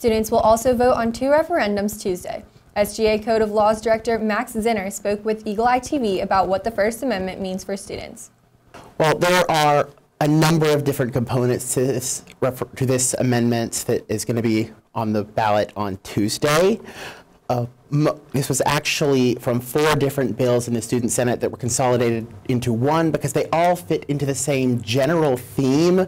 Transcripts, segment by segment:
Students will also vote on 2 referendums Tuesday. SGA Code of Laws Director Max Zinner spoke with Eagle Eye TV about what the First Amendment means for students. Well, there are a number of different components to this amendment that is going to be on the ballot on Tuesday. This was actually from 4 different bills in the Student Senate that were consolidated into one because they all fit into the same general theme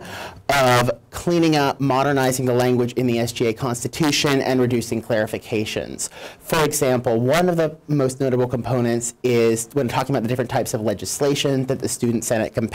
of cleaning up, modernizing the language in the SGA Constitution, and reducing clarifications. For example, one of the most notable components is when talking about the different types of legislation that the Student Senate can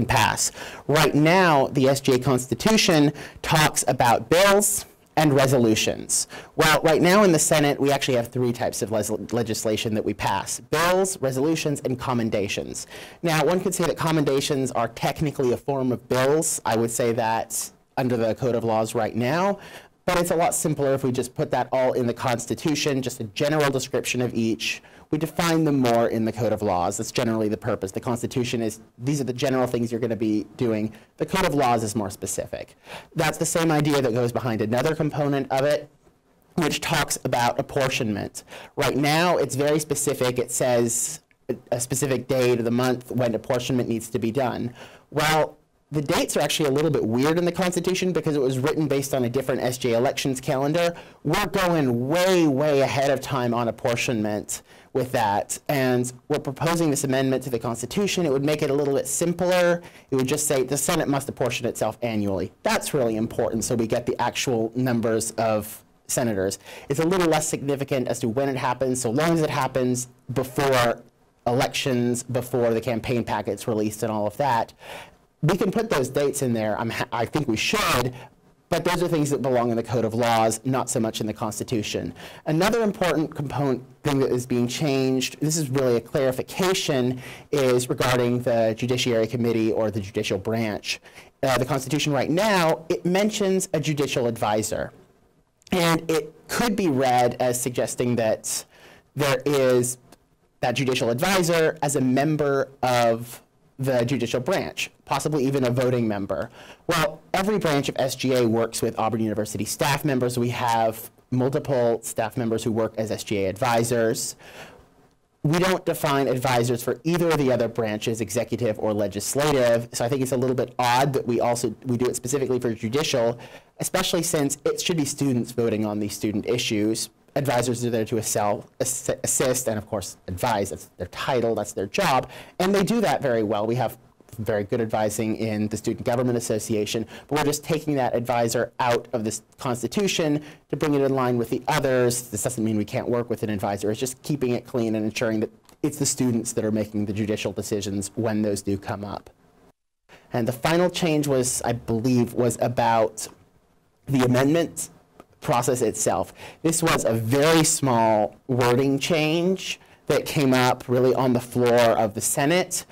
pass. Right now, the SGA Constitution talks about bills and resolutions. Well, right now in the Senate, we actually have 3 types of legislation that we pass: bills, resolutions, and commendations. Now, one could say that commendations are technically a form of bills. I would say that under the Code of Laws right now, but it's a lot simpler if we just put that all in the Constitution, just a general description of each. We define them more in the Code of Laws. That's generally the purpose. The Constitution is, these are the general things you're going to be doing. The Code of Laws is more specific. That's the same idea that goes behind another component of it, which talks about apportionment. Right now, it's very specific. It says a specific date of the month when apportionment needs to be done. Well, the dates are actually a little bit weird in the Constitution because it was written based on a different SGA elections calendar. We're going way, way ahead of time on apportionment with that, and we're proposing this amendment to the Constitution. It would make it a little bit simpler. It would just say the Senate must apportion itself annually. That's really important so we get the actual numbers of senators. It's a little less significant as to when it happens, so long as it happens before elections, before the campaign packet's released and all of that. We can put those dates in there. I think we should, but those are things that belong in the Code of Laws, not so much in the Constitution. Another important thing that is being changed, this is really a clarification, is regarding the Judiciary Committee or the judicial branch. The Constitution right now, it mentions a judicial advisor. And it could be read as suggesting that there is that judicial advisor as a member of the judicial branch, possibly even a voting member. Well, every branch of SGA works with Auburn University staff members. We have multiple staff members who work as SGA advisors. We don't define advisors for either of the other branches, executive or legislative, so I think it's a little bit odd that we do it specifically for judicial, especially since it should be students voting on these student issues. Advisors are there to assist and, of course, advise. That's their title, that's their job, and they do that very well. We have very good advising in the Student Government Association, but we're just taking that advisor out of this Constitution to bring it in line with the others. This doesn't mean we can't work with an advisor. It's just keeping it clean and ensuring that it's the students that are making the judicial decisions when those do come up. And the final change was, I believe, was about the amendment process itself. This was a very small wording change that came up really on the floor of the Senate,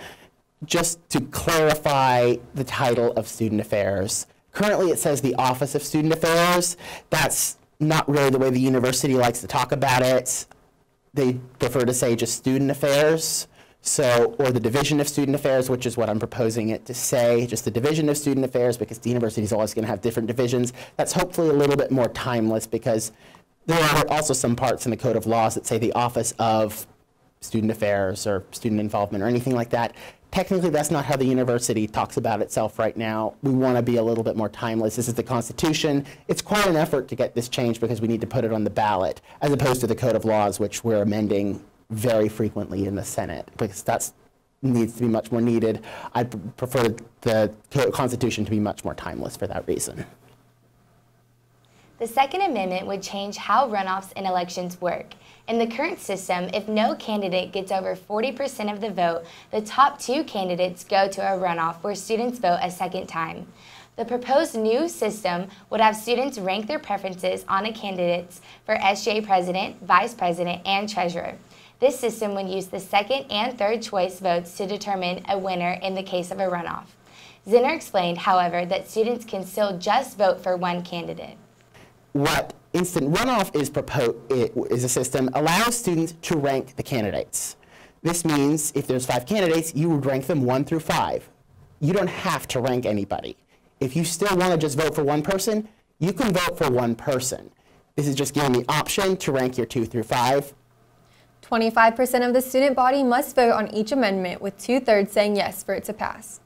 just to clarify the title of Student Affairs. Currently it says the Office of Student Affairs. That's not really the way the university likes to talk about it. They prefer to say just Student Affairs. Or the Division of Student Affairs, which is what I'm proposing it to say, just the Division of Student Affairs, because the university is always going to have different divisions. That's hopefully a little bit more timeless because there are also some parts in the Code of Laws that say the Office of Student Affairs or Student Involvement or anything like that. Technically, that's not how the university talks about itself right now. We want to be a little bit more timeless. This is the Constitution. It's quite an effort to get this changed because we need to put it on the ballot, as opposed to the Code of Laws, which we're amending very frequently in the Senate, because that needs to be much more needed. I prefer the Constitution to be much more timeless for that reason. The Second Amendment would change how runoffs in elections work. In the current system, if no candidate gets over 40% of the vote, the top 2 candidates go to a runoff where students vote a second time. The proposed new system would have students rank their preferences on a candidates for SGA President, Vice President, and Treasurer. This system would use the second and third choice votes to determine a winner in the case of a runoff. Zinner explained, however, that students can still just vote for one candidate. What instant runoff is a system allows students to rank the candidates. This means if there's 5 candidates, you would rank them 1 through 5. You don't have to rank anybody. If you still want to just vote for one person, you can vote for one person. This is just giving the option to rank your 2 through 5. 25% of the student body must vote on each amendment, with 2/3 saying yes for it to pass.